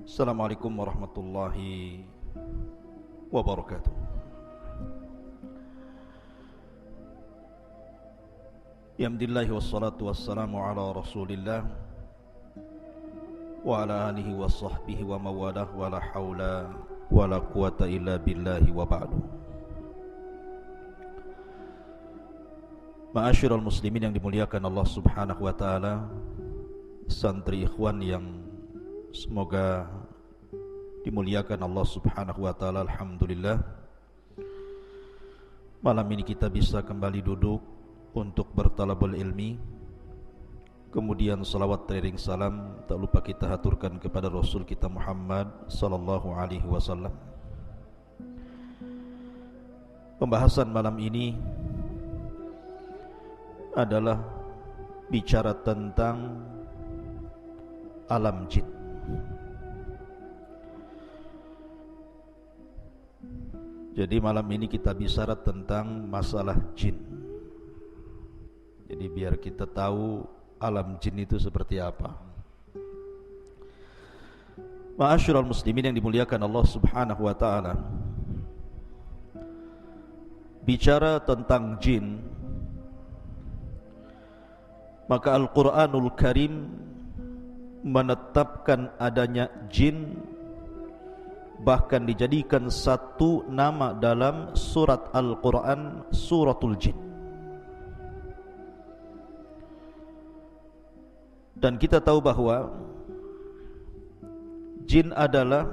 Assalamualaikum warahmatullahi wabarakatuh. Alhamdulillah wassalatu wassalamu ala rasulillah wa ala alihi wa sahbihi wa mawalah wa la hawla wa la quwata illa billahi wa ba'du. Ma'asyiral muslimin yang dimuliakan Allah subhanahu wa ta'ala, santri ikhwan yang semoga dimuliakan Allah subhanahu wa ta'ala. Alhamdulillah, malam ini kita bisa kembali duduk untuk bertalabul ilmi. Kemudian salawat teriring salam tak lupa kita haturkan kepada Rasul kita Muhammad sallallahu alaihi wasallam. Pembahasan malam ini adalah bicara tentang alam jin. Jadi malam ini kita bicara tentang masalah jin. Jadi biar kita tahu alam jin itu seperti apa. Ma'asyiral muslimin yang dimuliakan Allah subhanahu wa ta'ala, bicara tentang jin, maka Al-Quranul Karim menetapkan adanya jin, bahkan dijadikan satu nama dalam surat Al-Quran, suratul jin. Dan kita tahu bahwa jin adalah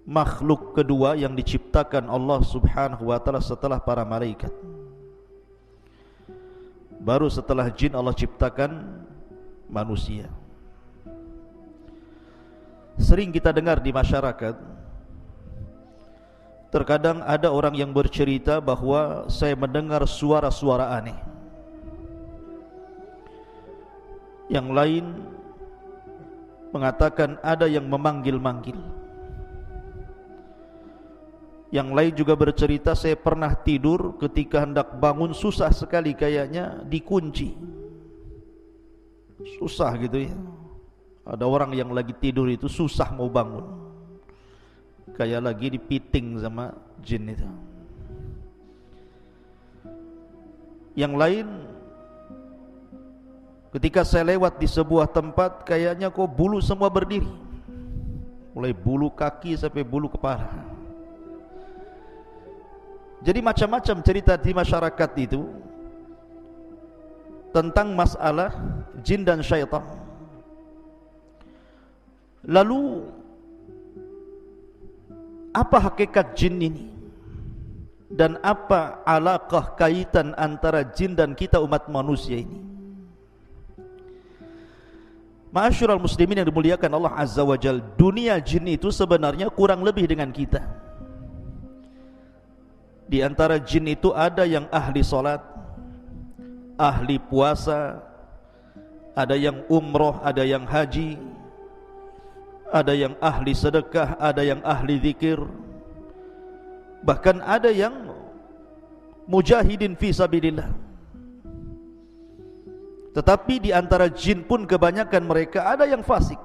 makhluk kedua yang diciptakan Allah subhanahu wa ta'ala setelah para malaikat. Baru setelah jin Allah ciptakan manusia. Sering kita dengar di masyarakat, terkadang ada orang yang bercerita bahwa saya mendengar suara-suara aneh. Yang lain mengatakan ada yang memanggil-manggil. Yang lain juga bercerita, saya pernah tidur, ketika hendak bangun susah sekali, kayaknya dikunci. Susah gitu ya. Ada orang yang lagi tidur itu susah mau bangun, kayak lagi dipiting sama jin itu. Yang lain, ketika saya lewat di sebuah tempat, kayaknya kok bulu semua berdiri, mulai bulu kaki sampai bulu kepala. Jadi macam-macam cerita di masyarakat itu tentang masalah jin dan syaitan. Lalu apa hakikat jin ini? Dan apa alaqah kaitan antara jin dan kita umat manusia ini? Ma'asyiral muslimin yang dimuliakan Allah Azza wa Jalla, dunia jin itu sebenarnya kurang lebih dengan kita. Di antara jin itu ada yang ahli salat, ahli puasa, ada yang umroh, ada yang haji, ada yang ahli sedekah, ada yang ahli zikir, bahkan ada yang mujahidin fi sabilillah. Tetapi di antara jin pun kebanyakan mereka ada yang fasik,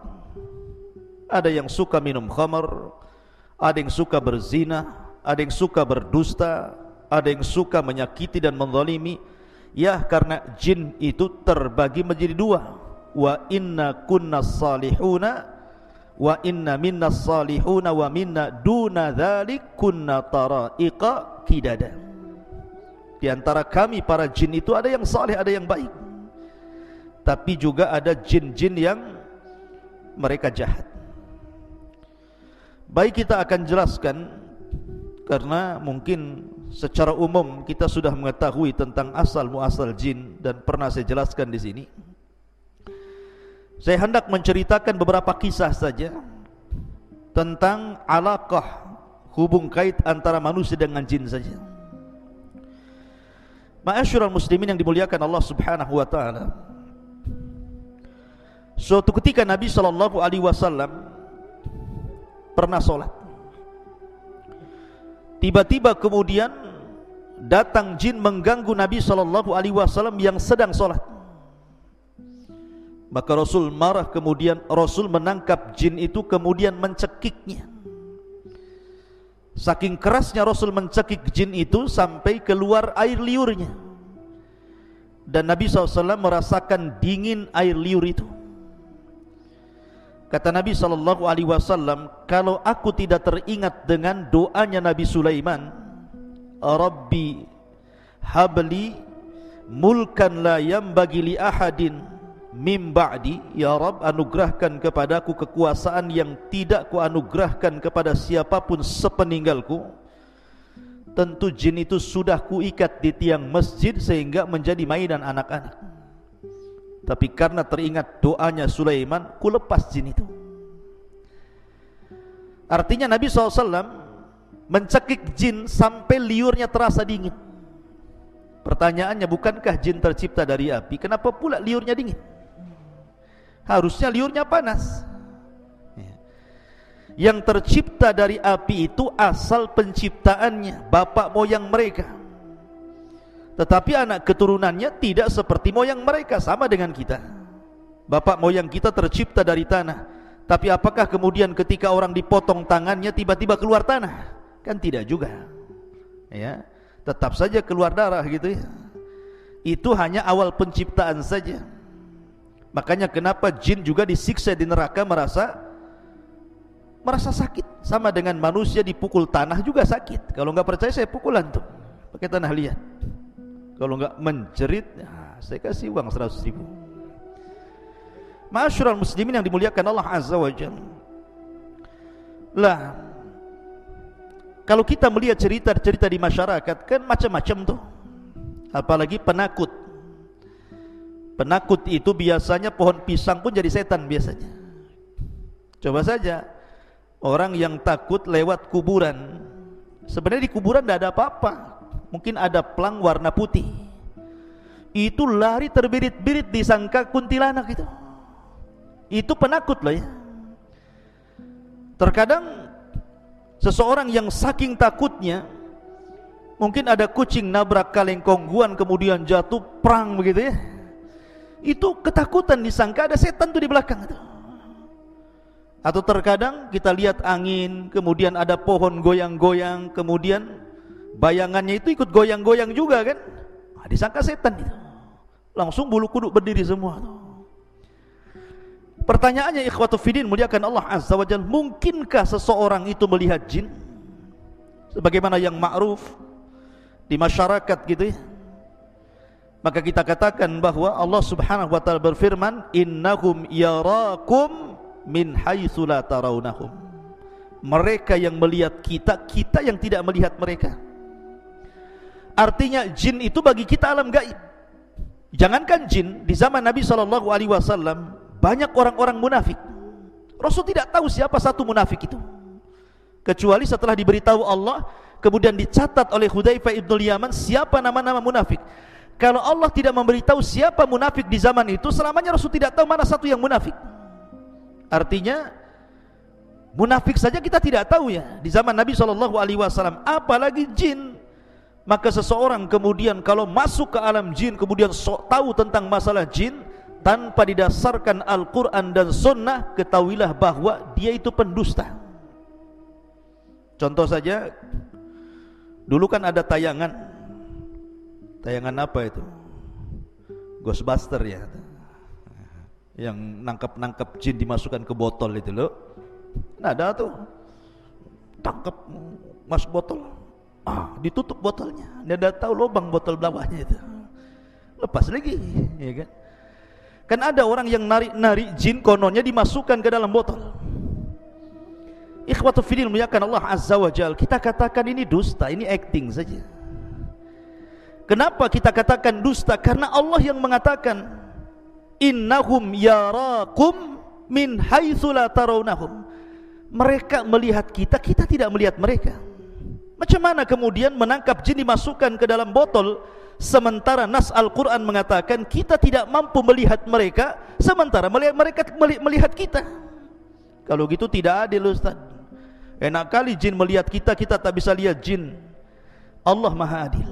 ada yang suka minum khamar, ada yang suka berzina, ada yang suka berdusta, ada yang suka menyakiti dan menzalimi. Ya, karena jin itu terbagi menjadi dua. Wa inna kunna salihuna wa inna minna salihuna wa minna duna dzalik kunna taraiqa kidada. Di antara kami para jin itu ada yang saleh, ada yang baik, tapi juga ada jin-jin yang mereka jahat. Baik, kita akan jelaskan, karena mungkin secara umum kita sudah mengetahui tentang asal muasal jin dan pernah saya jelaskan di sini. Saya hendak menceritakan beberapa kisah saja tentang alaqah, hubung kait antara manusia dengan jin saja. Ma'asyiral muslimin yang dimuliakan Allah subhanahu wa ta'ala, suatu ketika Nabi SAW pernah sholat. Tiba-tiba kemudian datang jin mengganggu Nabi SAW yang sedang sholat. Maka Rasul marah, kemudian Rasul menangkap jin itu kemudian mencekiknya. Saking kerasnya Rasul mencekik jin itu sampai keluar air liurnya. Dan Nabi SAW merasakan dingin air liur itu. Kata Nabi SAW, kalau aku tidak teringat dengan doanya Nabi Sulaiman, Rabbi habli mulkan la yambagi li ahadin mim ba'di, ya Rabb, anugerahkan kepadaku kekuasaan yang tidak ku anugerahkan kepada siapapun sepeninggalku. Tentu jin itu sudah kuikat di tiang masjid sehingga menjadi mainan anak-anak. Tapi karena teringat doanya Sulaiman, ku lepas jin itu. Artinya Nabi SAW mencekik jin sampai liurnya terasa dingin. Pertanyaannya, bukankah jin tercipta dari api? Kenapa pula liurnya dingin? Harusnya liurnya panas. Yang tercipta dari api itu asal penciptaannya bapak moyang mereka. Tetapi anak keturunannya tidak seperti moyang mereka, sama dengan kita. Bapak moyang kita tercipta dari tanah, tapi apakah kemudian ketika orang dipotong tangannya tiba-tiba keluar tanah? Kan tidak juga. Ya, tetap saja keluar darah gitu ya. Itu hanya awal penciptaan saja. Makanya kenapa jin juga disiksa di neraka merasa sakit, sama dengan manusia dipukul tanah juga sakit. Kalau nggak percaya saya pukul antum pakai tanah liat. Kalau nggak menjerit, saya kasih uang 100.000. Ma'asyiral muslimin yang dimuliakan Allah Azza wa Jalla. Lah, kalau kita melihat cerita-cerita di masyarakat kan macam-macam tuh. Apalagi penakut. Penakut itu biasanya pohon pisang pun jadi setan biasanya. Coba saja orang yang takut lewat kuburan. Sebenarnya di kuburan tidak ada apa-apa. Mungkin ada pelang warna putih. Itu lari terbirit-birit disangka kuntilanak itu. Itu penakut loh ya. Terkadang seseorang yang saking takutnya, mungkin ada kucing nabrak kaleng kongguan kemudian jatuh prang begitu ya. Itu ketakutan disangka ada setan tuh di belakang itu. Atau terkadang kita lihat angin, kemudian ada pohon goyang-goyang, kemudian bayangannya itu ikut goyang-goyang juga kan. Disangka setan itu. Langsung bulu kuduk berdiri semua tuh. Pertanyaannya ikhwatu fiddin muliakan Allah Azza wa Jalla, mungkinkah seseorang itu melihat jin? Sebagaimana yang ma'ruf di masyarakat gitu ya. Maka kita katakan bahwa Allah Subhanahu wa taala berfirman, innahum yarakum min haitsu la tarawnahum. Mereka yang melihat kita, kita yang tidak melihat mereka. Artinya jin itu bagi kita alam gaib. Jangankan jin, di zaman Nabi SAW banyak orang-orang munafik. Rasul tidak tahu siapa satu munafik itu, kecuali setelah diberitahu Allah, kemudian dicatat oleh Hudzaifah ibn Yaman siapa nama-nama munafik. Kalau Allah tidak memberitahu siapa munafik di zaman itu, selamanya Rasul tidak tahu mana satu yang munafik. Artinya munafik saja kita tidak tahu ya di zaman Nabi SAW, apalagi jin. Maka seseorang kemudian kalau masuk ke alam jin, kemudian sok tahu tentang masalah jin tanpa didasarkan Al-Quran dan Sunnah, ketahuilah bahwa dia itu pendusta. Contoh saja, dulu kan ada tayangan apa itu? Ghostbuster ya, yang nangkap jin dimasukkan ke botol itu loh. Nah, ada tuh, tangkap masuk botol, ditutup botolnya, dia udah tahu lubang botol bawahnya itu, lepas lagi, ya kan? Kan ada orang yang narik jin, kononnya dimasukkan ke dalam botol. Ikhwatu fiddin muliakan Allah Azza wa Jalla, kita katakan ini dusta, ini acting saja. Kenapa kita katakan dusta? Karena Allah yang mengatakan innahum yarakum min haitsu la tarawnahum. Mereka melihat kita, kita tidak melihat mereka. Macam mana kemudian menangkap jin dimasukkan ke dalam botol, sementara nas Al-Quran mengatakan kita tidak mampu melihat mereka, sementara mereka melihat kita? Kalau gitu tidak adil Ustaz. Enak kali jin melihat kita, kita tak bisa lihat jin. Allah Maha Adil.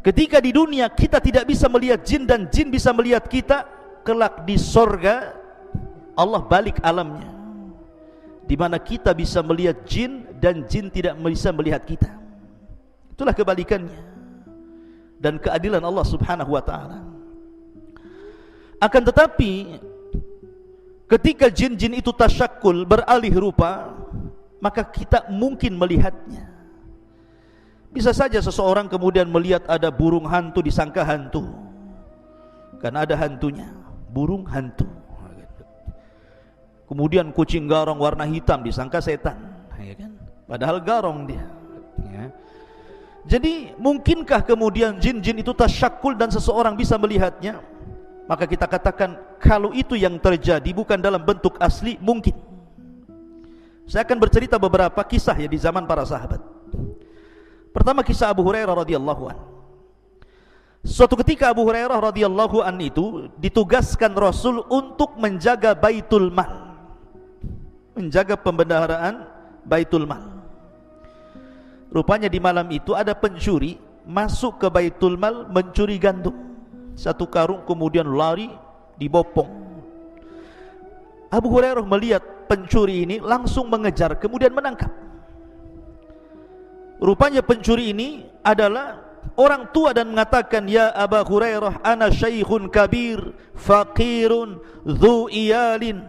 Ketika di dunia kita tidak bisa melihat jin dan jin bisa melihat kita, kelak di sorga Allah balik alamnya, di mana kita bisa melihat jin dan jin tidak bisa melihat kita. Itulah kebalikannya dan keadilan Allah Subhanahu wa ta'ala. Akan tetapi ketika jin-jin itu tasyakkul, beralih rupa, maka kita mungkin melihatnya. Bisa saja seseorang kemudian melihat ada burung hantu, disangka hantu, karena ada hantunya, burung hantu. Kemudian kucing garong warna hitam, disangka setan, ya kan? Padahal garong dia, ya. Jadi mungkinkah kemudian jin-jin itu tasyakkul dan seseorang bisa melihatnya? Maka kita katakan kalau itu yang terjadi bukan dalam bentuk asli, mungkin. Saya akan bercerita beberapa kisah ya di zaman para sahabat. Pertama, kisah Abu Hurairah radhiyallahu an. Suatu ketika Abu Hurairah radhiyallahu an itu ditugaskan Rasul untuk menjaga Baitul Mal, menjaga pembendaharaan Baitul Mal. Rupanya di malam itu ada pencuri masuk ke Baitul Mal mencuri gandum. Satu karung, kemudian lari, dibopong. Abu Hurairah melihat pencuri ini, langsung mengejar, kemudian menangkap. Rupanya pencuri ini adalah orang tua dan mengatakan, "Ya Aba Hurairah, ana syaikhun kabir, faqirun, dhu iyalin,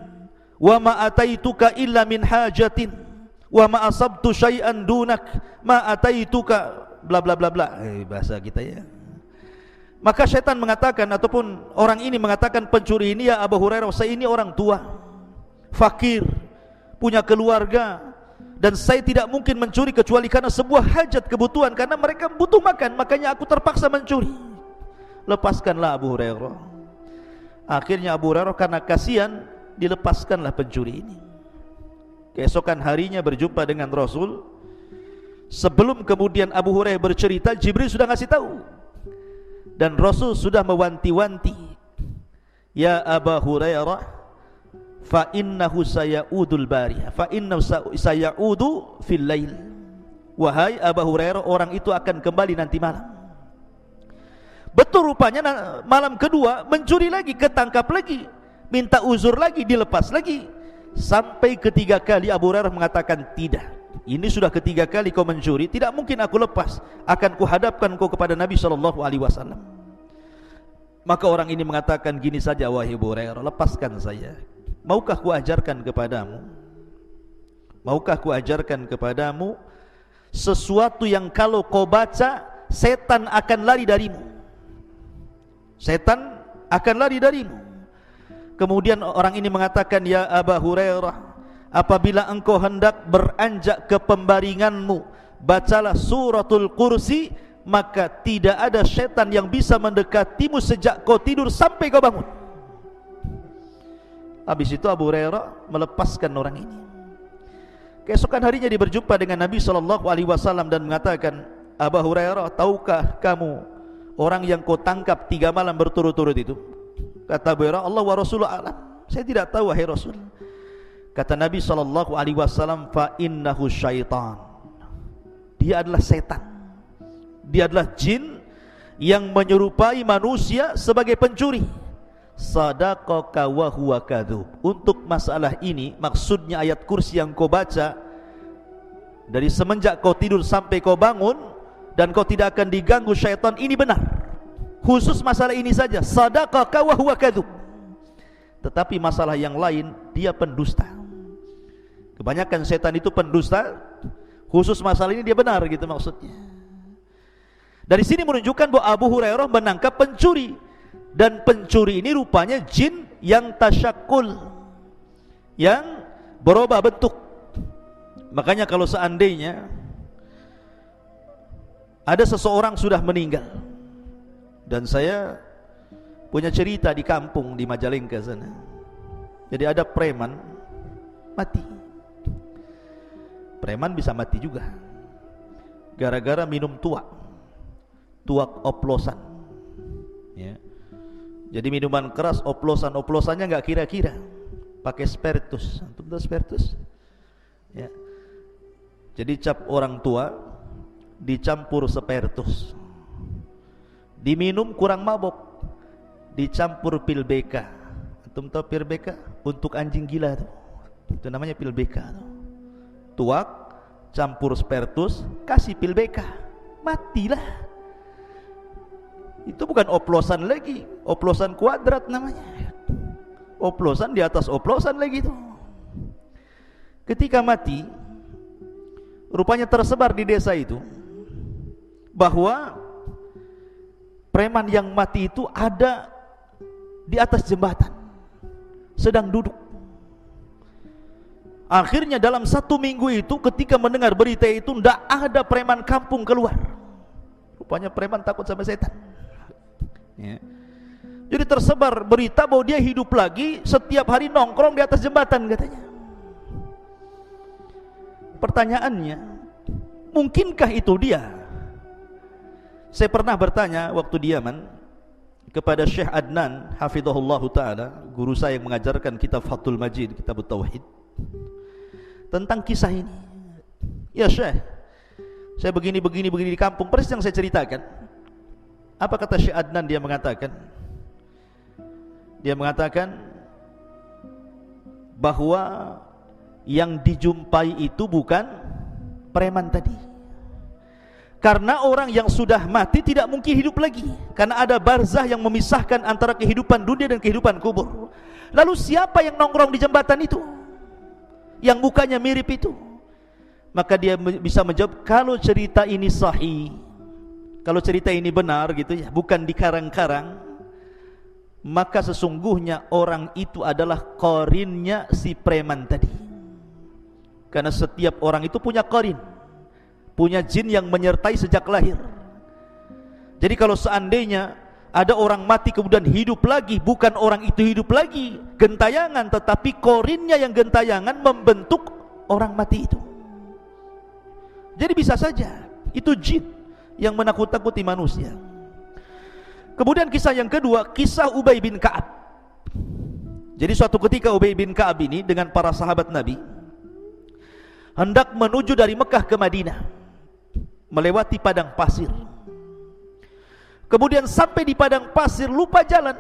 wa ma ataituka illa min hajatin, wa ma asabtu syai'an dunak, ma ataituka," bla bla bla bla. Bahasa kita ya. Maka syaitan mengatakan, ataupun orang ini mengatakan pencuri ini, "Ya Abu Hurairah, saya ini orang tua, fakir, punya keluarga, dan saya tidak mungkin mencuri kecuali karena sebuah hajat, kebutuhan, karena mereka butuh makan, makanya aku terpaksa mencuri. Lepaskanlah Abu Hurairah." Akhirnya Abu Hurairah karena kasihan, dilepaskanlah pencuri ini. Keesokan harinya berjumpa dengan Rasul. Sebelum kemudian Abu Hurairah bercerita, Jibril sudah ngasih tahu, dan Rasul sudah mewanti-wanti, "Ya Aba Hurairah, fa innahu sayaudu al-bariyah, fa innahu sayaudu fil lail." Wahai Abu Hurairah, orang itu akan kembali nanti malam. Betul, rupanya malam kedua mencuri lagi, ketangkap lagi, minta uzur lagi, dilepas lagi. Sampai ketiga kali Abu Hurairah mengatakan, "Tidak, ini sudah ketiga kali kau mencuri, tidak mungkin aku lepas, akan kuhadapkan kau kepada Nabi SAW." Maka orang ini mengatakan, "Gini saja wahai Abu Hurairah, lepaskan saya. Maukah ku ajarkan kepadamu, maukah ku ajarkan kepadamu sesuatu yang kalau kau baca, setan akan lari darimu. Setan akan lari darimu." Kemudian orang ini mengatakan, "Ya Aba Hurairah, apabila engkau hendak beranjak ke pembaringanmu, bacalah suratul kursi, maka tidak ada setan yang bisa mendekatimu sejak kau tidur sampai kau bangun." Habis itu Abu Hurairah melepaskan orang ini. Keesokan harinya dia berjumpa dengan Nabi SAW dan mengatakan, "Abu Hurairah, tahukah kamu orang yang kau tangkap 3 malam berturut-turut itu?" Kata Abu Hurairah, "Allah wa Rasuluh a'lam." "Saya tidak tahu wahai Rasul." Kata Nabi SAW, "Fa innahu syaitan." Dia adalah setan. Dia adalah jin yang menyerupai manusia sebagai pencuri. Sadaqaka wa huwa kadzub. Untuk masalah ini, maksudnya ayat kursi yang kau baca, dari semenjak kau tidur sampai kau bangun, dan kau tidak akan diganggu syaitan, ini benar. Khusus masalah ini saja, sadaqaka wa huwa kadzub. Tetapi masalah yang lain, dia pendusta. Kebanyakan setan itu pendusta. Khusus masalah ini dia benar, gitu maksudnya. Dari sini menunjukkan bahwa Abu Hurairah menangkap pencuri, dan pencuri ini rupanya jin yang tasyakkul, yang berubah bentuk. Makanya kalau seandainya ada seseorang sudah meninggal, dan saya punya cerita di kampung di Majalengka sana. Jadi ada preman mati. Preman bisa mati juga gara-gara minum tuak oplosan, ya. Jadi minuman keras, oplosannya nggak kira-kira, pakai spiritus. Antum tahu spiritus? Ya. Jadi cap orang tua dicampur spiritus, diminum kurang mabok, dicampur pil BK, Antum tahu pil BK? Untuk anjing gila tuh. Itu namanya pil BK tuh. Tuak, campur spertus, kasih pil BK, matilah. Itu bukan oplosan lagi, oplosan kuadrat namanya. Oplosan di atas oplosan lagi tuh. Ketika mati, rupanya tersebar di desa itu bahwa preman yang mati itu ada di atas jembatan, sedang duduk. Akhirnya dalam 1 minggu itu ketika mendengar berita itu, tidak ada preman kampung keluar. Rupanya preman takut sama setan ya. Jadi tersebar berita bahwa dia hidup lagi, setiap hari nongkrong di atas jembatan katanya. Pertanyaannya, mungkinkah itu dia? Saya pernah bertanya waktu di Yaman kepada Syekh Adnan hafizahullah ta'ala, guru saya yang mengajarkan kitab Fathul Majid, kitab Tauhid, tentang kisah ini. Ya Syekh, saya begini di kampung, persis yang saya ceritakan. Apa kata Syekh Adnan? Dia mengatakan bahwa yang dijumpai itu bukan preman tadi. Karena orang yang sudah mati tidak mungkin hidup lagi, karena ada barzah yang memisahkan antara kehidupan dunia dan kehidupan kubur. Lalu siapa yang nongkrong di jembatan itu, yang mukanya mirip itu? Maka dia bisa menjawab, kalau cerita ini sahih, kalau cerita ini benar gitu ya, bukan dikarang-karang, maka sesungguhnya orang itu adalah qarinnya si preman tadi. Karena setiap orang itu punya qarin, punya jin yang menyertai sejak lahir. Jadi kalau seandainya ada orang mati kemudian hidup lagi, bukan orang itu hidup lagi gentayangan, tetapi qarinnya yang gentayangan membentuk orang mati itu. Jadi bisa saja itu jin yang menakut-takuti manusia. Kemudian kisah yang kedua, kisah Ubay bin Ka'ab. Jadi suatu ketika Ubay bin Ka'ab ini dengan para sahabat Nabi hendak menuju dari Mekah ke Madinah, melewati padang pasir. Kemudian sampai di padang pasir lupa jalan,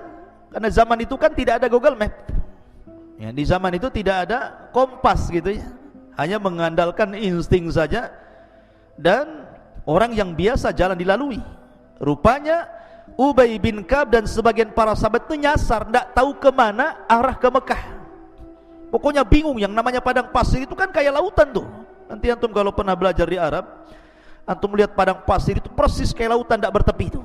karena zaman itu kan tidak ada Google Map ya, di zaman itu tidak ada kompas gitu ya, hanya mengandalkan insting saja dan orang yang biasa jalan dilalui. Rupanya Ubay bin Ka'ab dan sebagian para sahabat itu nyasar, tidak tahu kemana arah ke Mekah. Pokoknya bingung, yang namanya padang pasir itu kan kayak lautan tuh. Nanti antum kalau pernah belajar di Arab, antum melihat padang pasir itu persis kayak lautan tidak bertepi itu.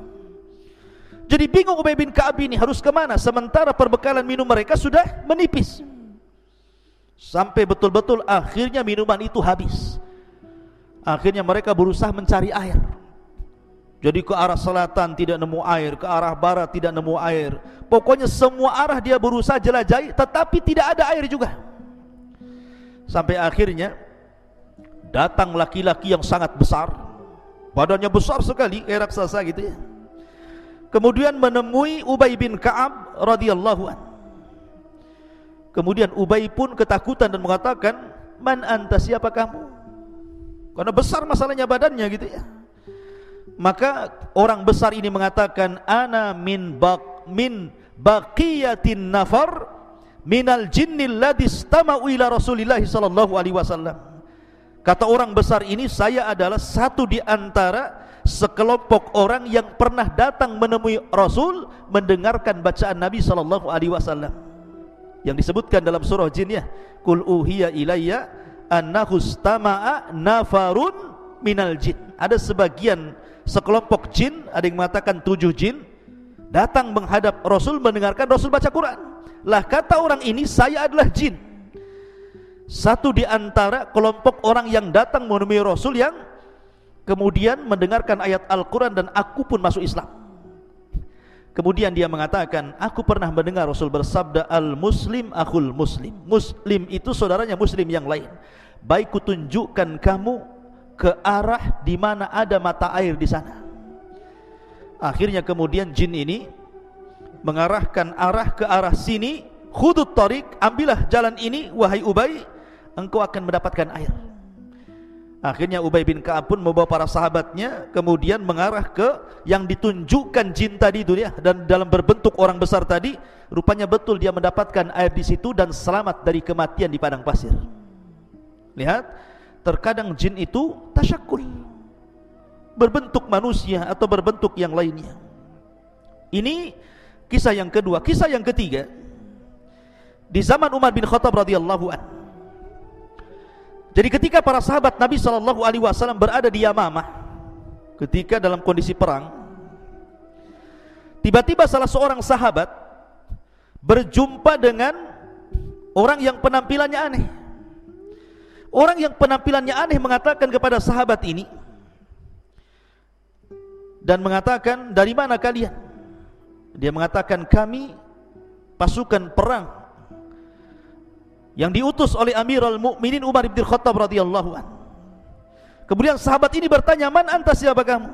Jadi bingung Ubay bin Ka'ab ini harus kemana, sementara perbekalan minum mereka sudah menipis. Sampai betul-betul akhirnya minuman itu habis. Akhirnya mereka berusaha mencari air. Jadi ke arah selatan tidak nemu air, ke arah barat tidak nemu air. Pokoknya semua arah dia berusaha jelajahi, tetapi tidak ada air juga. Sampai akhirnya datang laki-laki yang sangat besar, badannya besar sekali, kayak raksasa gitu ya. Kemudian menemui Ubay bin Ka'ab radhiyallahu an. Kemudian Ubay pun ketakutan dan mengatakan, "Man anta, siapa kamu?" Karena besar masalahnya badannya gitu ya. Maka orang besar ini mengatakan, "Ana min baqiyatin nafar minal jinnil ladzi istama'u ila Rasulillah sallallahu alaihi wasallam." Kata orang besar ini, saya adalah satu di antara sekelompok orang yang pernah datang menemui Rasul mendengarkan bacaan Nabi sallallahu alaihi wasallam yang disebutkan dalam surah Jin ya, "Qul uhiya ilayya annahu istama'a nafarun minal jin." Ada sebagian sekelompok jin, ada yang mengatakan 7 jin, datang menghadap Rasul mendengarkan Rasul baca Quran. Lah kata orang ini, saya adalah jin, satu di antara kelompok orang yang datang menemui Rasul yang kemudian mendengarkan ayat Al-Quran, dan aku pun masuk Islam. Kemudian dia mengatakan, aku pernah mendengar Rasul bersabda, al-muslim akhul muslim. Muslim itu saudaranya muslim yang lain. Baik kutunjukkan kamu ke arah di mana ada mata air di sana. Akhirnya kemudian jin ini mengarahkan arah ke arah sini, khudut tariq, ambillah jalan ini wahai Ubay, engkau akan mendapatkan air. Akhirnya Ubay bin Ka'ab pun membawa para sahabatnya kemudian mengarah ke yang ditunjukkan jin tadi itu ya, dan dalam berbentuk orang besar tadi, rupanya betul dia mendapatkan air di situ dan selamat dari kematian di padang pasir. Lihat, terkadang jin itu tasyakul, berbentuk manusia atau berbentuk yang lainnya. Ini kisah yang kedua. Kisah yang ketiga, di zaman Umar bin Khattab radhiyallahu anhu. Jadi ketika para sahabat Nabi SAW berada di Yamamah, ketika dalam kondisi perang, tiba-tiba salah seorang sahabat berjumpa dengan orang yang penampilannya aneh. Orang yang penampilannya aneh mengatakan kepada sahabat ini dan mengatakan, dari mana kalian? Dia mengatakan, kami pasukan perang yang diutus oleh Amirul Mukminin Umar bin Khattab radhiyallahu anhu. Kemudian sahabat ini bertanya, man anta, siapa kamu?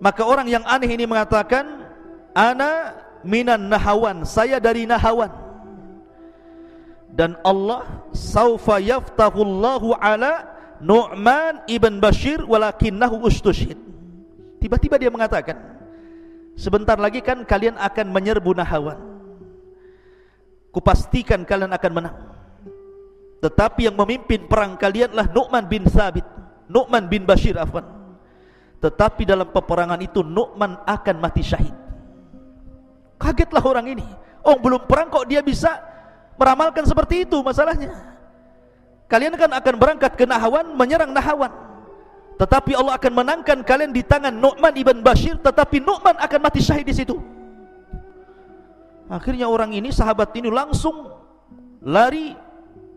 Maka orang yang aneh ini mengatakan, ana minan Nahawan, saya dari Nahawan. Dan Allah saufa yaftahullahu ala Nu'man ibn Bashir walakinnahu ustushhid. Tiba-tiba dia mengatakan, sebentar lagi kan kalian akan menyerbu Nahawan, kupastikan kalian akan menang. Tetapi yang memimpin perang kalianlah Nu'man bin Thabit, Nu'man bin Bashir afwan. Tetapi dalam peperangan itu Nu'man akan mati syahid. Kagetlah orang ini. Oh, belum perang kok dia bisa meramalkan seperti itu. Masalahnya, kalian kan akan berangkat ke Nahawan, menyerang Nahawan, tetapi Allah akan menangkan kalian di tangan Nu'man ibn Bashir, tetapi Nu'man akan mati syahid di situ. Akhirnya orang ini, sahabat ini langsung lari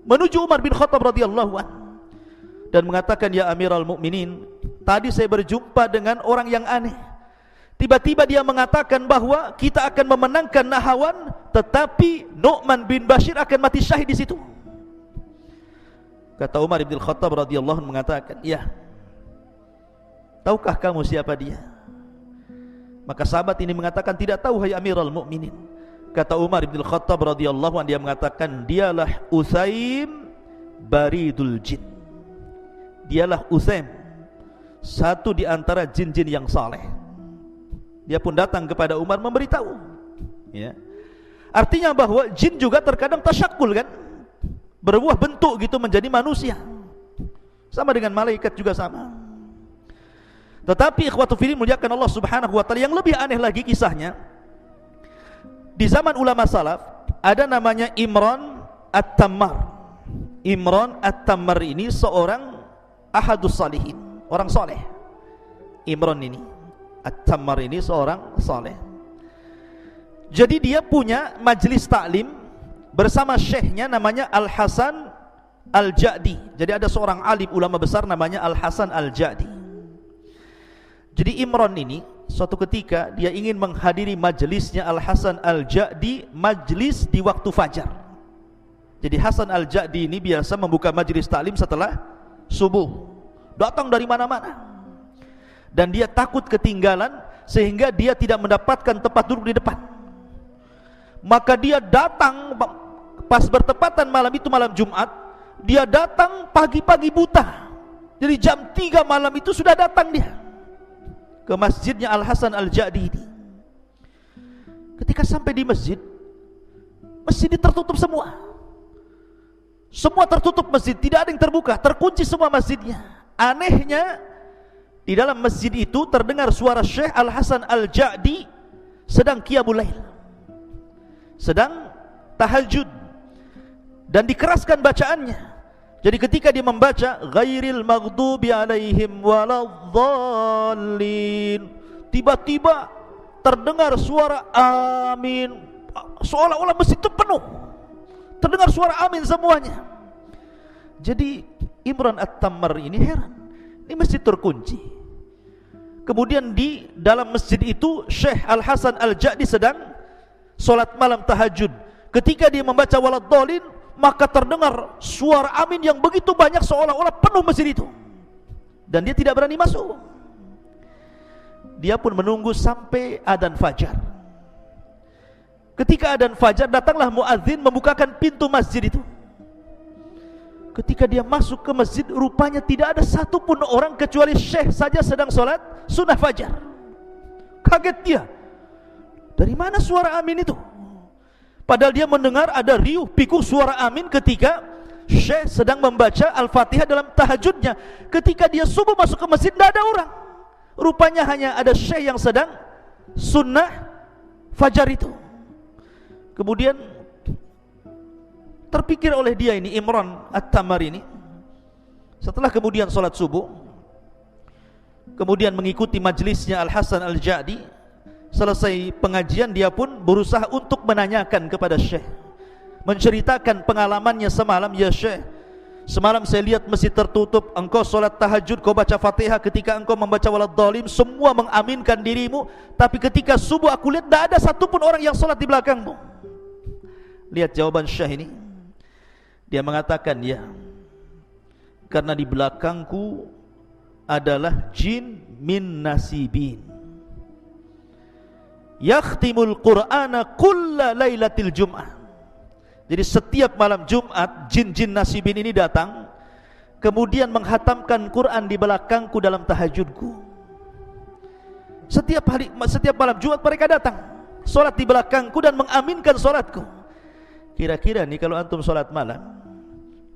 menuju Umar bin Khattab radhiyallahu anhu dan mengatakan, ya Amirul Mukminin, tadi saya berjumpa dengan orang yang aneh. Tiba-tiba dia mengatakan bahwa kita akan memenangkan Nahawan, tetapi Nu'man bin Bashir akan mati syahid di situ. Kata Umar bin Khattab radhiyallahu anhu mengatakan, ya, tahukah kamu siapa dia? Maka sahabat ini mengatakan, tidak tahu hai Amirul Mukminin. Kata Umar bin Khattab radhiyallahu anhu, dia mengatakan, dialah Usaim baridul jin. Dialah Usaim, satu di antara jin-jin yang saleh. Dia pun datang kepada Umar memberitahu, ya. Artinya bahwa jin juga terkadang tasyakul kan, berbuah bentuk gitu menjadi manusia, sama dengan malaikat juga sama. Tetapi ikhwatu fillah muliakan Allah subhanahu wa ta'ala, yang lebih aneh lagi kisahnya, di zaman ulama salaf ada namanya Imran At-Tammar. Imran At-Tammar ini seorang ahadus salihin, orang soleh. Imran ini At-Tammar ini seorang soleh. Jadi dia punya majlis taklim bersama syekhnya namanya Al-Hasan Al-Ja'di. Jadi ada seorang alim ulama besar namanya Al-Hasan Al-Ja'di. Jadi Imran ini suatu ketika dia ingin menghadiri majlisnya Al-Hasan Al-Ja'di, majlis di waktu fajar. Jadi Hasan Al-Ja'di ini biasa membuka majlis taklim setelah subuh. Datang dari mana-mana. Dan dia takut ketinggalan sehingga dia tidak mendapatkan tempat duduk di depan. Maka dia datang pas bertepatan malam itu, malam Jumat. Dia datang pagi-pagi buta. Jadi jam 3 malam itu sudah datang dia ke masjidnya Al-Hasan Al-Ja'di ini. Ketika sampai di masjid, masjid tertutup semua. Semua tertutup masjid, tidak ada yang terbuka, terkunci semua masjidnya. Anehnya, di dalam masjid itu terdengar suara Syekh Al-Hasan Al-Ja'di sedang qiyamul lail, sedang tahajud, dan dikeraskan bacaannya. Jadi ketika dia membaca ghairil maghdubi alaihim waladhdallin, tiba-tiba terdengar suara amin, seolah-olah masjid itu penuh, terdengar suara amin semuanya. Jadi Imran At-Tammar ini heran, ini masjid terkunci. Kemudian di dalam masjid itu Syekh Al-Hasan Al-Ja'di sedang solat malam tahajud. Ketika dia membaca waladhdallin, maka terdengar suara amin yang begitu banyak seolah-olah penuh masjid itu, dan dia tidak berani masuk. Dia pun menunggu sampai adzan fajar. Ketika adzan fajar, datanglah muadzin membukakan pintu masjid itu. ketika dia masuk ke masjid, rupanya tidak ada satupun orang kecuali syekh saja sedang sholat sunnah fajar. Kaget dia, dari mana suara amin itu? Padahal dia mendengar ada riuh pikuk suara amin ketika syekh sedang membaca Al-Fatihah dalam tahajudnya. Ketika dia subuh masuk ke masjid, tidak ada orang. Rupanya hanya ada syekh yang sedang sunnah fajar itu. Kemudian terpikir oleh dia ini, Imran At-Tamari ini, setelah kemudian sholat subuh, kemudian mengikuti majlisnya Al-Hasan Al-Jadi, selesai pengajian dia pun berusaha untuk menanyakan kepada syekh, menceritakan pengalamannya semalam. Ya syekh, semalam saya lihat masjid tertutup, engkau sholat tahajud, kau baca Fatihah, ketika engkau membaca waladhdallin semua mengaminkan dirimu, tapi ketika subuh aku lihat tidak ada satupun orang yang sholat di belakangmu. Lihat jawaban syekh ini. Dia mengatakan, ya, karena di belakangku adalah jin min nasibin yakhtimul qur'ana kulla lailatil jum'ah. Jadi setiap malam Jumat jin-jin nasibin ini datang, kemudian menghatamkan Quran di belakangku dalam tahajudku. Setiap malam Jumat mereka datang, solat di belakangku dan mengaminkan solatku. Kira-kira nih kalau antum solat malam,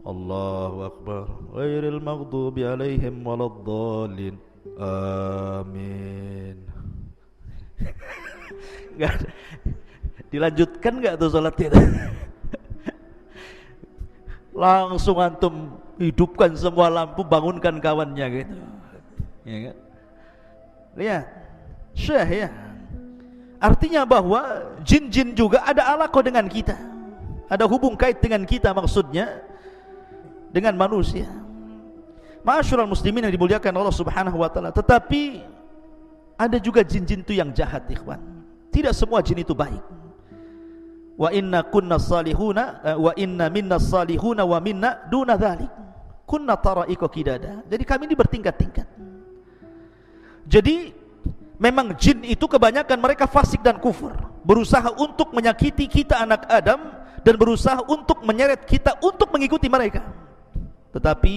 Allahu Akbar, ghairil maghdubi alaihim waladdallin, amin. Enggak dilanjutkan enggak tuh salatnya? Langsung antum hidupkan semua lampu, bangunkan kawannya gitu. Ya kan? Lihat, syekh ya. Artinya bahwa jin-jin juga ada alaqah dengan kita. Ada hubung kait dengan kita, maksudnya dengan manusia. Ma'asyiral muslimin yang dimuliakan Allah Subhanahu wa taala. Tetapi ada juga jin-jin itu yang jahat, ikhwan. Tidak semua jin itu baik. Wa inna kunna salihuna wa inna minna salihuna wa minna duna dzalik. Kunna tara'iqa qidada. Jadi kami ini bertingkat-tingkat. Jadi memang jin itu kebanyakan mereka fasik dan kufur, berusaha untuk menyakiti kita anak Adam dan berusaha untuk menyeret kita untuk mengikuti mereka. Tetapi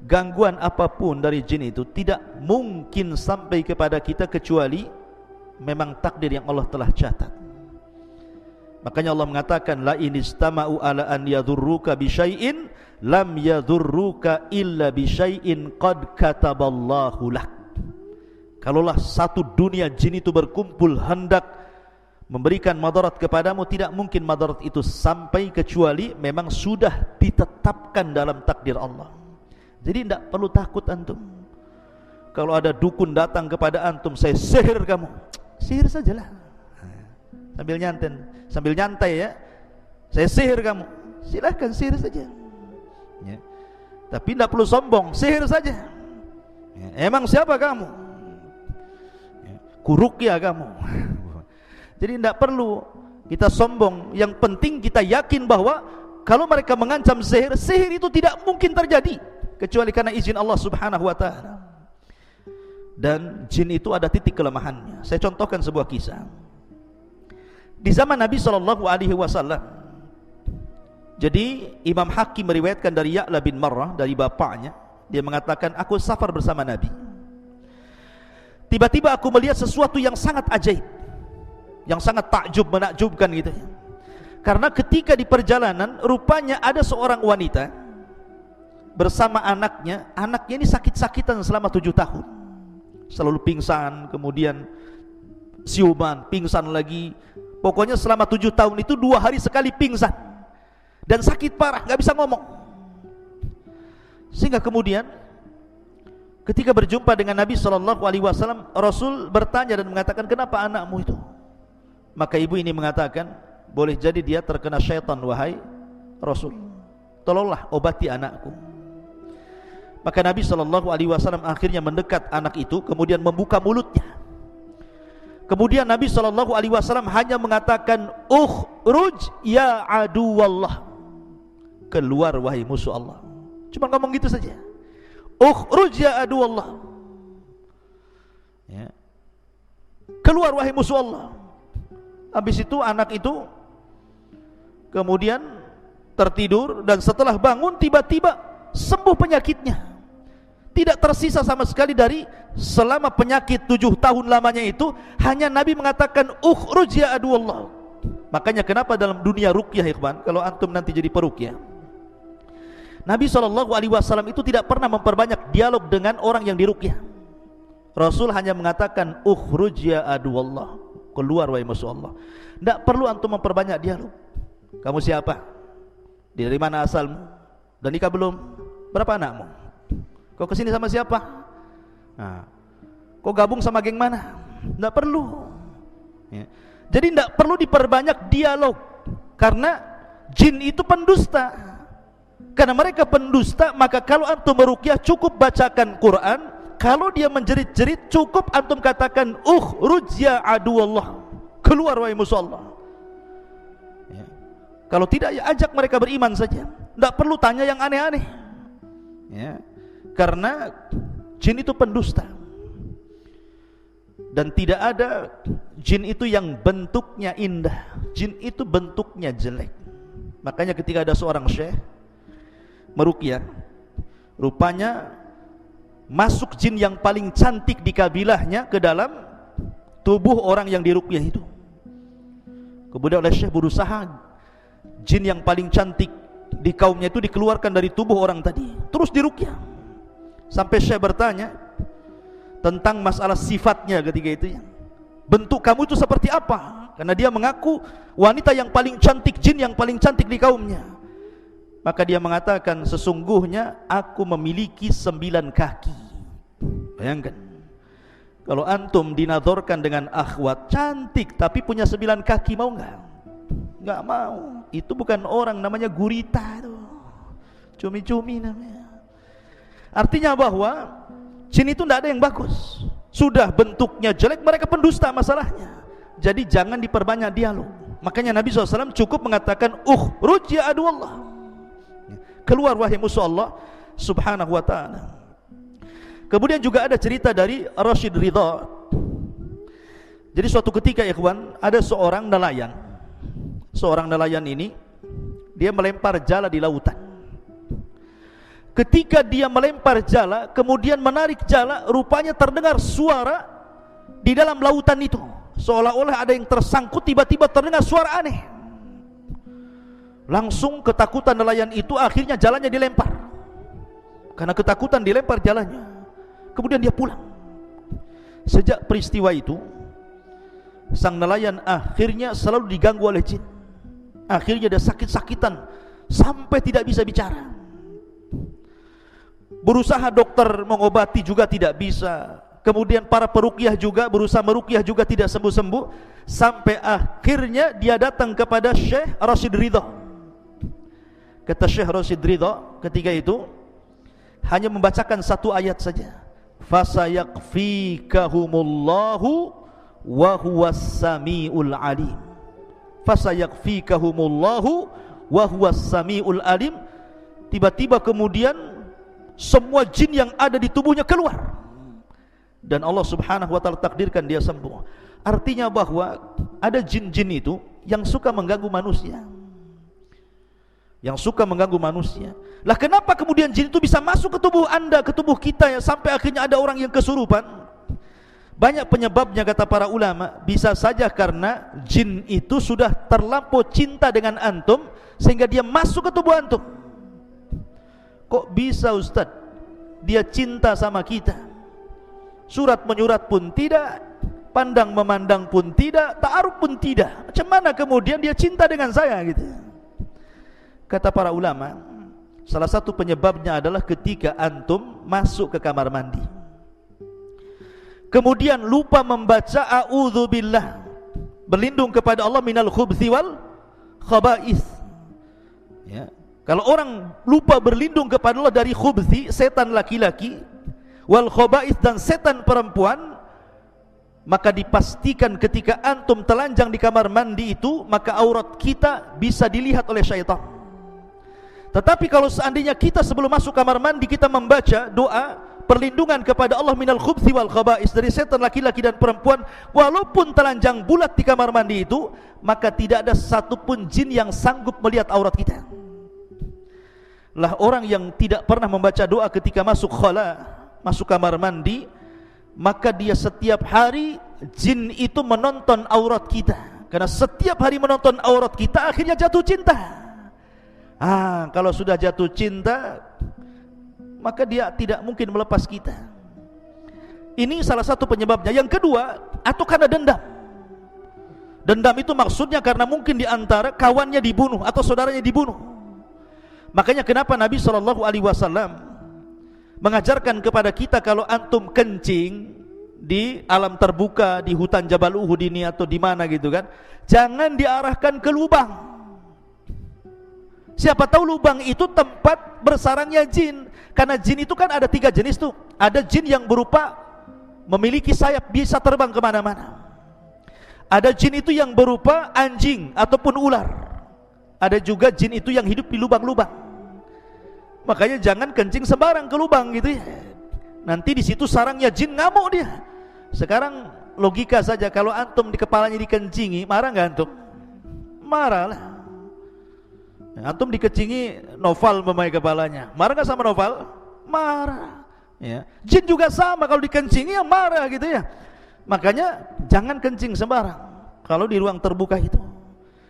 gangguan apapun dari jin itu tidak mungkin sampai kepada kita kecuali memang takdir yang Allah telah catat. Makanya Allah mengatakan, la inistama'u ala an yadhurruka bi syai'in lam yadhurruka illa bi syai'in qad kataballahu lak. Kalaulah satu dunia jin itu berkumpul hendak memberikan madarat kepadamu, tidak mungkin madarat itu sampai kecuali memang sudah ditetapkan dalam takdir Allah. Jadi tidak perlu takut antum. Kalau ada dukun datang kepada antum, saya sihir kamu, sihir sajalah. Sambil nyantai ya, saya sihir kamu, silahkan sihir saja ya. Tapi tidak perlu sombong, sihir saja ya. Emang siapa kamu ya. Kuruqyah kamu. Jadi tidak perlu kita sombong. Yang penting kita yakin bahwa kalau mereka mengancam sihir, sihir itu tidak mungkin terjadi kecuali karena izin Allah Subhanahu wa ta'ala. Dan jin itu ada titik kelemahannya. Saya contohkan sebuah kisah. Di zaman Nabi SAW, jadi Imam Hakim meriwayatkan dari Ya'la bin Marrah, dari bapaknya, dia mengatakan, aku safar bersama Nabi. Tiba-tiba aku melihat sesuatu yang sangat ajaib, yang sangat takjub, menakjubkan gitu. Karena ketika di perjalanan, rupanya ada seorang wanita bersama anaknya. Anaknya ini sakit-sakitan selama 7 tahun, selalu pingsan, kemudian siuman, pingsan lagi. Pokoknya selama 7 tahun itu 2 hari sekali pingsan dan sakit parah, gak bisa ngomong. Sehingga kemudian ketika berjumpa dengan Nabi SAW, Rasul bertanya dan mengatakan, kenapa anakmu itu? Maka ibu ini mengatakan, boleh jadi dia terkena syaitan wahai Rasul, tolonglah obati anakku. Maka Nabi SAW akhirnya mendekat anak itu, kemudian membuka mulutnya. Kemudian Nabi SAW hanya mengatakan, ukhruj ya aduwallah, keluar wahai musuh Allah. Cuma ngomong gitu saja, ukhruj ya aduwallah ya. Keluar wahai musuh Allah. Habis itu anak itu kemudian tertidur, dan setelah bangun tiba-tiba sembuh penyakitnya. Tidak tersisa sama sekali dari selama penyakit 7 tahun lamanya itu. Hanya Nabi mengatakan ukhruj ya aduwallah. Makanya kenapa dalam dunia ruqyah, ikhwan, kalau antum nanti jadi peruqyah, Nabi SAW itu tidak pernah memperbanyak dialog dengan orang yang diruqyah. Rasul hanya mengatakan ukhruj ya aduwallah, keluar wahai musuh Allah. Tidak perlu antum memperbanyak dialog. Kamu siapa? Dari mana asalmu? Dan nikah belum? Berapa anakmu? Kau kesini sama siapa? Nah, kau gabung sama geng mana? Tidak perlu ya. Jadi tidak perlu diperbanyak dialog, karena jin itu pendusta. Karena mereka pendusta, maka kalau antum meruqyah cukup bacakan Quran. Kalau dia menjerit-jerit cukup antum katakan ukhruj ya aduwallah, keluar wahai musuh Allah ya. Kalau tidak, ya ajak mereka beriman saja. Tidak perlu tanya yang aneh-aneh ya. Karena jin itu pendusta. Dan tidak ada jin itu yang bentuknya indah. Jin itu bentuknya jelek. Makanya ketika ada seorang syekh meruqyah, rupanya masuk jin yang paling cantik di kabilahnya ke dalam tubuh orang yang diruqyah itu. Kemudian oleh syekh berusaha jin yang paling cantik di kaumnya itu dikeluarkan dari tubuh orang tadi, terus diruqyah. Sampai syekh bertanya tentang masalah sifatnya ketika itu ya. Bentuk kamu itu seperti apa? Karena dia mengaku wanita yang paling cantik, jin yang paling cantik di kaumnya. Maka dia mengatakan, sesungguhnya aku memiliki 9 kaki. Bayangkan, kalau antum dinadorkan dengan akhwat cantik tapi punya 9 kaki, mau nggak? Nggak mau. Itu bukan orang, namanya gurita itu. Cumi-cumi namanya. Artinya bahwa jin itu tidak ada yang bagus. Sudah bentuknya jelek, mereka pendusta masalahnya. Jadi jangan diperbanyak dialog. Makanya Nabi SAW cukup mengatakan ukhruj ya aduwallah, keluar wahai musuh Allah subhanahu wa ta'ala. Kemudian juga ada cerita dari Rashid Ridha. Jadi suatu ketika ya ikhwan, ada seorang nelayan. Seorang nelayan ini dia melempar jala di lautan. Ketika dia melempar jala, kemudian menarik jala, rupanya terdengar suara di dalam lautan itu, seolah-olah ada yang tersangkut. Tiba-tiba terdengar suara aneh. Langsung ketakutan nelayan itu, akhirnya jalannya dilempar. Karena ketakutan dilempar jalannya. Kemudian dia pulang. Sejak peristiwa itu, sang nelayan akhirnya selalu diganggu oleh jin. Akhirnya dia sakit-sakitan sampai tidak bisa bicara. Berusaha dokter mengobati juga tidak bisa. Kemudian para peruqyah juga berusaha meruqyah juga tidak sembuh-sembuh. Sampai akhirnya dia datang kepada Syekh Rashid Ridha. Kata Syekh Rashid Ridha ketika itu, hanya membacakan 1 ayat saja. Fasayakfikahumullahu wa huwas samiul alim. Fasayakfikahumullahu wa huwas samiul alim. Tiba-tiba kemudian semua jin yang ada di tubuhnya keluar, dan Allah subhanahu wa ta'ala takdirkan dia sembuh. Artinya bahwa ada jin-jin itu yang suka mengganggu manusia, yang suka mengganggu manusia. Lah kenapa kemudian jin itu bisa masuk ke tubuh anda, ke tubuh kita ya, sampai akhirnya ada orang yang kesurupan? Banyak penyebabnya kata para ulama. Bisa saja karena jin itu sudah terlampau cinta dengan antum sehingga dia masuk ke tubuh antum. Kok bisa Ustaz? Dia cinta sama kita, surat menyurat pun tidak, pandang memandang pun tidak, ta'aruf pun tidak. Macam mana kemudian dia cinta dengan saya gitu? Kata para ulama, salah satu penyebabnya adalah ketika antum masuk ke kamar mandi, kemudian lupa membaca a'udzubillah, berlindung kepada Allah minal khubthi wal khaba'ith ya. Kalau orang lupa berlindung kepada Allah dari khubthi, setan laki-laki, wal khaba'ith, dan setan perempuan, maka dipastikan ketika antum telanjang di kamar mandi itu, maka aurat kita bisa dilihat oleh syaitan. Tetapi kalau seandainya kita sebelum masuk kamar mandi kita membaca doa perlindungan kepada Allah minal khubthi wal khaba'is, dari setan laki-laki dan perempuan, walaupun telanjang bulat di kamar mandi itu, maka tidak ada satupun jin yang sanggup melihat aurat kita. lah orang yang tidak pernah membaca doa ketika masuk khala, masuk kamar mandi, maka dia setiap hari jin itu menonton aurat kita. Karena setiap hari menonton aurat kita, akhirnya jatuh cinta. Kalau sudah jatuh cinta, maka dia tidak mungkin melepas kita. Ini salah satu penyebabnya. Yang kedua, atau karena dendam. Dendam itu maksudnya karena mungkin di antara kawannya dibunuh atau saudaranya dibunuh. Makanya kenapa Nabi SAW mengajarkan kepada kita, kalau antum kencing di alam terbuka, di hutan Jabal Uhud ini atau di mana gitu kan, jangan diarahkan ke lubang. Siapa tahu lubang itu tempat bersarangnya jin. Karena jin itu kan ada 3 jenis tuh. Ada jin yang berupa memiliki sayap, bisa terbang kemana-mana. Ada jin itu yang berupa anjing ataupun ular. Ada juga jin itu yang hidup di lubang-lubang. Makanya jangan kencing sembarang ke lubang gitu ya. Nanti di situ sarangnya jin, ngamuk dia. Sekarang logika saja, kalau antum di kepalanya dikencingi, marah nggak antum? Marah lah. Antum dikencingi Noval memakai kepalanya, marah nggak sama Noval? Marah. Ya. Jin juga sama, kalau dikencingi ya marah gitu ya. Makanya jangan kencing sembarang kalau di ruang terbuka itu.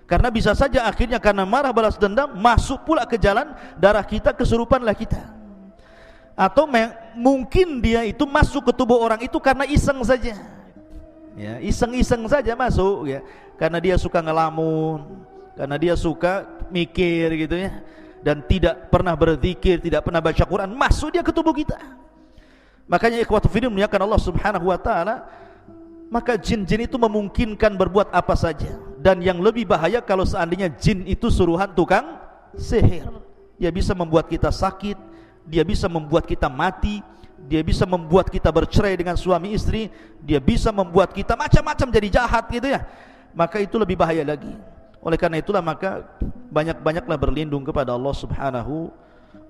Karena bisa saja akhirnya karena marah balas dendam, masuk pula ke jalan darah kita, kesurupanlah kita. Atau mungkin dia itu masuk ke tubuh orang itu karena iseng saja. Ya, iseng-iseng saja masuk ya. Karena dia suka ngelamun, karena dia suka mikir gitu ya. Dan tidak pernah berzikir, tidak pernah baca Quran, masuk dia ke tubuh kita. Makanya ikhwatu fillah muliakan Allah Subhanahu wa taala, maka jin-jin itu memungkinkan berbuat apa saja. Dan yang lebih bahaya kalau seandainya jin itu suruhan tukang sihir. Dia bisa membuat kita sakit, dia bisa membuat kita mati, dia bisa membuat kita bercerai dengan suami istri, dia bisa membuat kita macam-macam jadi jahat gitu ya. Maka itu lebih bahaya lagi. Oleh karena itulah maka banyak-banyaklah berlindung kepada Allah Subhanahu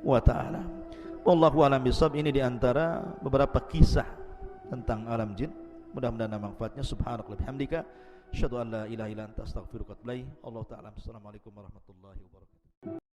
wa taala. Wallahu a'lam bishawab. Ini di antara beberapa kisah tentang alam jin. Mudah-mudahan ada manfaatnya. Subhanakallahumma wa bihamdika, asyhadu an la ilaha illa anta, astaghfiruka wa atubu ilaik. Allahu ta'ala. Assalamualaikum warahmatullahi wabarakatuh.